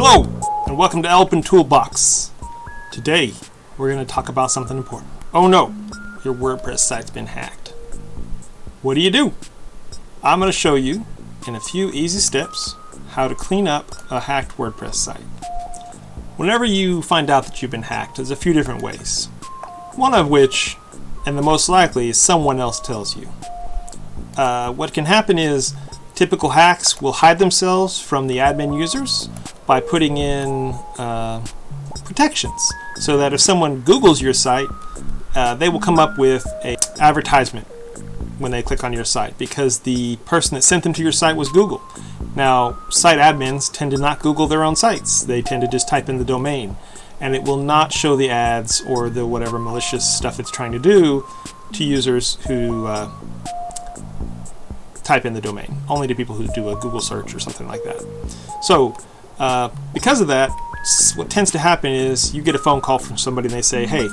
Hello, and welcome to Open Toolbox. Today, we're going to talk about something important. Oh no, your WordPress site's been hacked. What do you do? I'm going to show you in a few easy steps how to clean up a hacked WordPress site. Whenever you find out that you've been hacked, there's a few different ways. One of which, and the most likely, is someone else tells you. What can happen is typical hacks will hide themselves from the admin users by putting in protections, so that if someone Googles your site, they will come up with an advertisement when they click on your site, because the person that sent them to your site was Google. Now, site admins tend to not Google their own sites. They tend to just type in the domain, and it will not show the ads or the whatever malicious stuff it's trying to do to users who type in the domain, only to people who do a Google search or something like that. So because of that, what tends to happen is you get a phone call from somebody and they say, hey,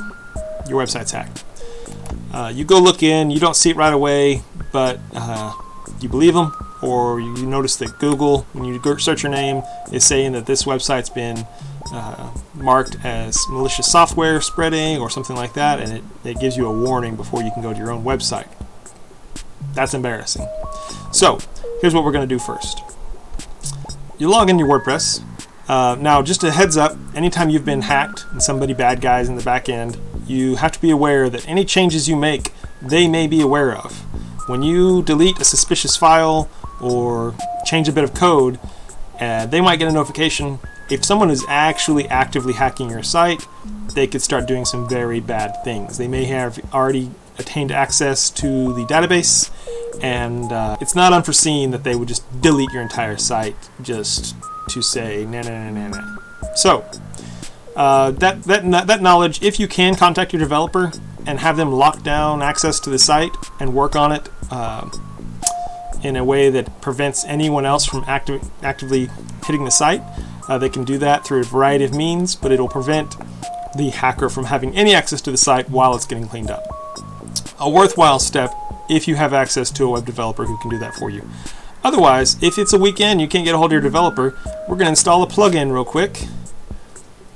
your website's hacked. You go look in, you don't see it right away, but you believe them, or you notice that Google, when you search your name, is saying that this website's been marked as malicious software spreading or something like that, and it gives you a warning before you can go to your own website. That's embarrassing. So here's what we're going to do first. You log in your WordPress. Now, just a heads up, anytime you've been hacked and somebody bad guys in the back end, you have to be aware that any changes you make, they may be aware of. When you delete a suspicious file or change a bit of code, they might get a notification. If someone is actually actively hacking your site, they could start doing some very bad things. They may have already attained access to the database, and it's not unforeseen that they would just delete your entire site just to say na na na na na. So that knowledge, if you can, contact your developer and have them lock down access to the site and work on it in a way that prevents anyone else from actively hitting the site. They can do that through a variety of means, but it'll prevent the hacker from having any access to the site while it's getting cleaned up. A worthwhile step if you have access to a web developer who can do that for you. Otherwise, if it's a weekend, you can't get a hold of your developer, we're going to install a plugin real quick.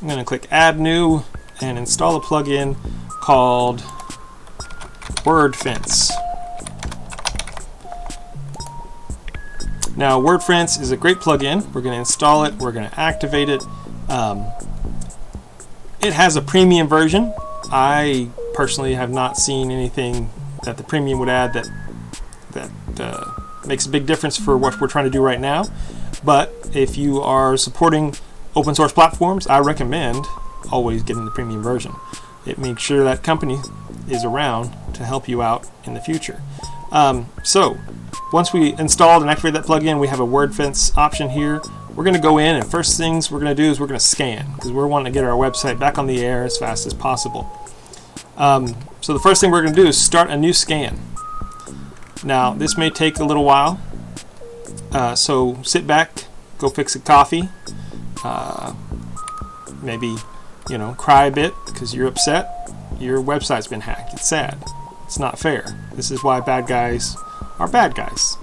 I'm going to click Add New and install a plugin called WordFence. Now, WordFence is a great plugin. We're going to install it. We're going to activate it. It has a premium version. I personally have not seen anything that the premium would add that makes a big difference for what we're trying to do right now. But if you are supporting open source platforms, I recommend always getting the premium version. It makes sure that company is around to help you out in the future. So once we installed and activated that plugin, we have a WordFence option here. We're going to go in, and first things we're going to do is we're going to scan, because we're wanting to get our website back on the air as fast as possible. So the first thing we're going to do is start a new scan. Now, this may take a little while, so sit back, go fix a coffee, maybe, cry a bit because you're upset. Your website's been hacked. It's sad. It's not fair. This is why bad guys are bad guys.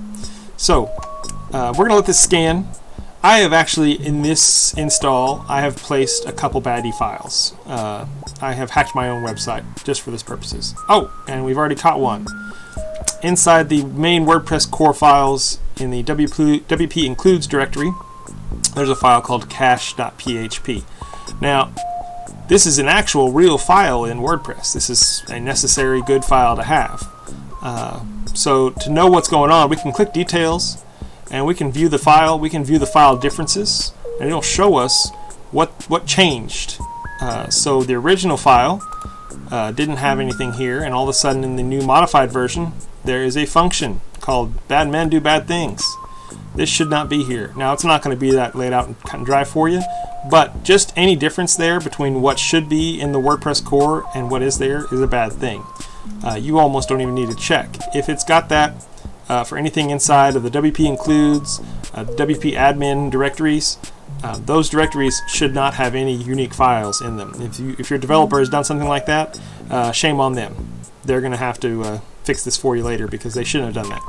So we're going to let this scan. I have actually, in this install, I have placed a couple baddie files. I have hacked my own website just for this purposes. Oh, and we've already caught one. Inside the main WordPress core files in the WP includes directory, there's a file called cache.php. Now, this is an actual real file in WordPress. This is a necessary good file to have. So to know what's going on, we can click details and we can view the file. We can view the file differences, and it'll show us what changed. So the original file didn't have anything here, and all of a sudden in the new modified version there is a function called bad men do bad things. This should not be here. Now, it's not going to be that laid out and cut and dry for you, but just any difference there between what should be in the WordPress core and what is there is a bad thing. You almost don't even need to check. If it's got that for anything inside of the WP includes, WP admin directories, those directories should not have any unique files in them. If your developer has done something like that, shame on them. They're going to have to fix this for you later, because they shouldn't have done that.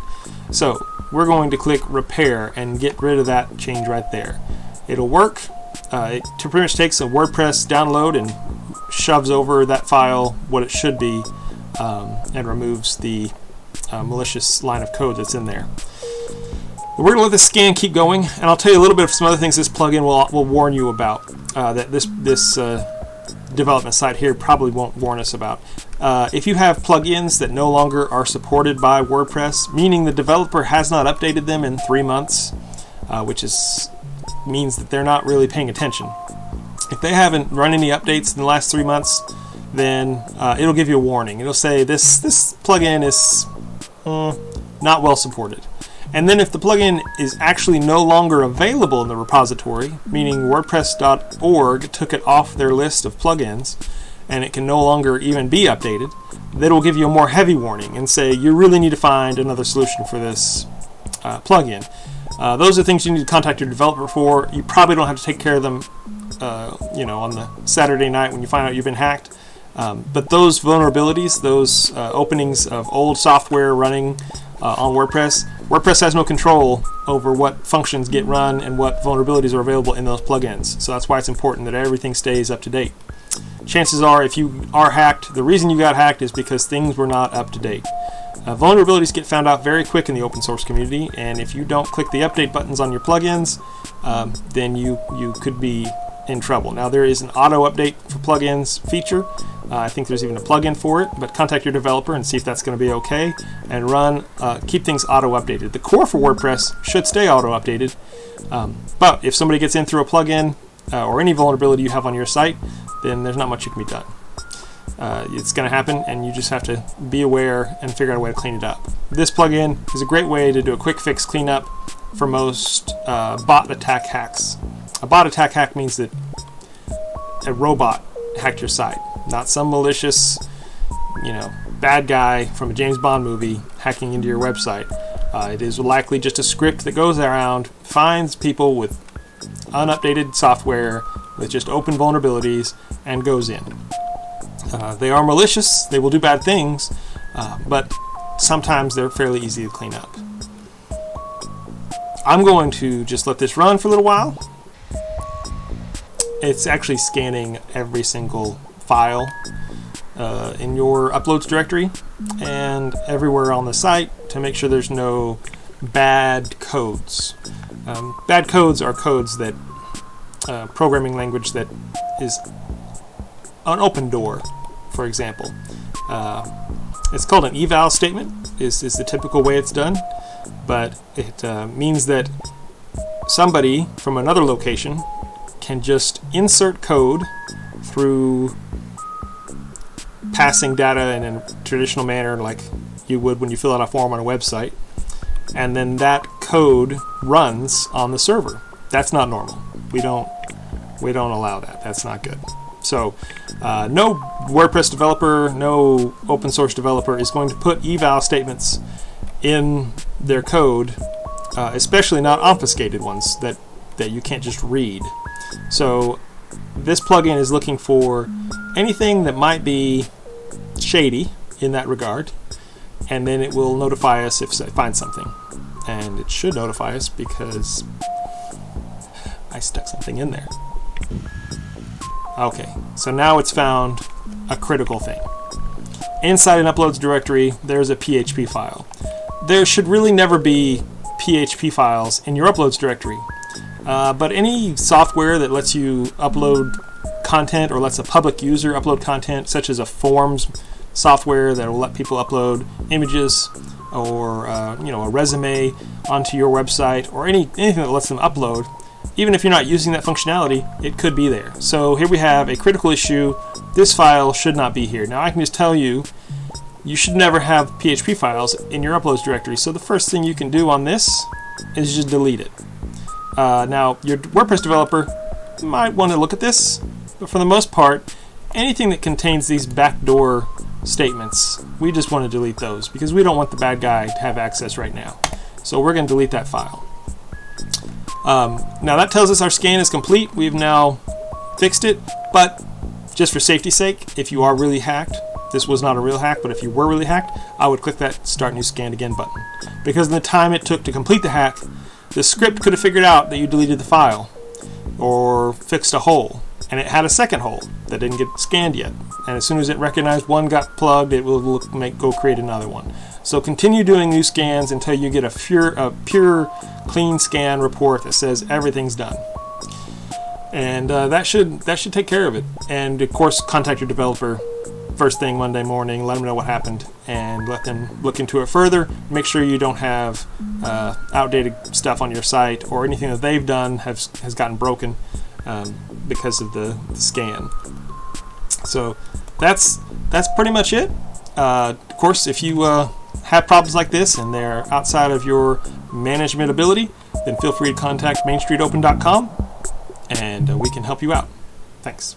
So we're going to click repair and get rid of that change right there. It'll work. it pretty much takes a WordPress download and shoves over that file what it should be, and removes the malicious line of code that's in there. We're going to let this scan keep going, and I'll tell you a little bit of some other things this plugin will warn you about, that this development site here probably won't warn us about. If you have plugins that no longer are supported by WordPress, meaning the developer has not updated them in 3 months, which means that they're not really paying attention. If they haven't run any updates in the last 3 months, then it'll give you a warning. It'll say this plugin is not well supported. And then if the plugin is actually no longer available in the repository, meaning WordPress.org took it off their list of plugins, and it can no longer even be updated, then it will give you a more heavy warning and say you really need to find another solution for this plugin. Those are things you need to contact your developer for. You probably don't have to take care of them on the Saturday night when you find out you've been hacked. But those vulnerabilities, those openings of old software running on WordPress has no control over what functions get run and what vulnerabilities are available in those plugins. So that's why it's important that everything stays up to date. Chances are, if you are hacked, the reason you got hacked is because things were not up to date. Vulnerabilities get found out very quick in the open source community, and if you don't click the update buttons on your plugins, then you could be in trouble. Now, there is an auto update for plugins feature. I think there's even a plugin for it, but contact your developer and see if that's going to be okay, and keep things auto updated. The core for WordPress should stay auto updated, but if somebody gets in through a plugin or any vulnerability you have on your site, then there's not much you can be done. It's going to happen, and you just have to be aware and figure out a way to clean it up. This plugin is a great way to do a quick fix cleanup for most bot attack hacks. A bot attack hack means that a robot hacked your site, not some malicious, bad guy from a James Bond movie hacking into your website. It is likely just a script that goes around, finds people with unupdated software with just open vulnerabilities, and goes in. They are malicious, they will do bad things, but sometimes they're fairly easy to clean up. I'm going to just let this run for a little while. It's actually scanning every single file in your uploads directory and everywhere on the site to make sure there's no bad codes. Bad codes are codes that programming language that is an open door, for example. It's called an eval statement, is the typical way it's done, but it means that somebody from another location can just insert code through passing data in a traditional manner like you would when you fill out a form on a website, and then that code runs on the server. That's not normal. We don't allow that. That's not good. So no WordPress developer, no open source developer is going to put eval statements in their code, especially not obfuscated ones that you can't just read. So this plugin is looking for anything that might be shady in that regard, and then it will notify us if it finds something. And it should notify us because I stuck something in there. Okay, so now it's found a critical thing. Inside an uploads directory, there's a PHP file. There should really never be PHP files in your uploads directory. But any software that lets you upload content or lets a public user upload content, such as a forms software that will let people upload images or a resume onto your website, or anything that lets them upload, even if you're not using that functionality, it could be there. So here we have a critical issue. This file should not be here. Now I can just tell you, you should never have PHP files in your uploads directory. So the first thing you can do on this is just delete it. Now your WordPress developer might want to look at this, but for the most part, anything that contains these backdoor statements, we just want to delete those because we don't want the bad guy to have access right now. So we're going to delete that file. Now that tells us our scan is complete. We've now fixed it, but just for safety's sake, if you are really hacked, this was not a real hack, but if you were really hacked, I would click that Start New Scan Again button. Because in the time it took to complete the hack, the script could have figured out that you deleted the file. or fixed a hole, and it had a second hole that didn't get scanned yet. And as soon as it recognized one got plugged, it will go create another one. So continue doing new scans until you get a pure clean scan report that says everything's done. And that should take care of it. And of course, contact your developer first thing Monday morning, let them know what happened, and let them look into it further. Make sure you don't have outdated stuff on your site, or anything that they've done has gotten broken because of the scan. So that's pretty much it. Of course, if you have problems like this and they're outside of your management ability, then feel free to contact mainstreetopen.com and we can help you out. Thanks.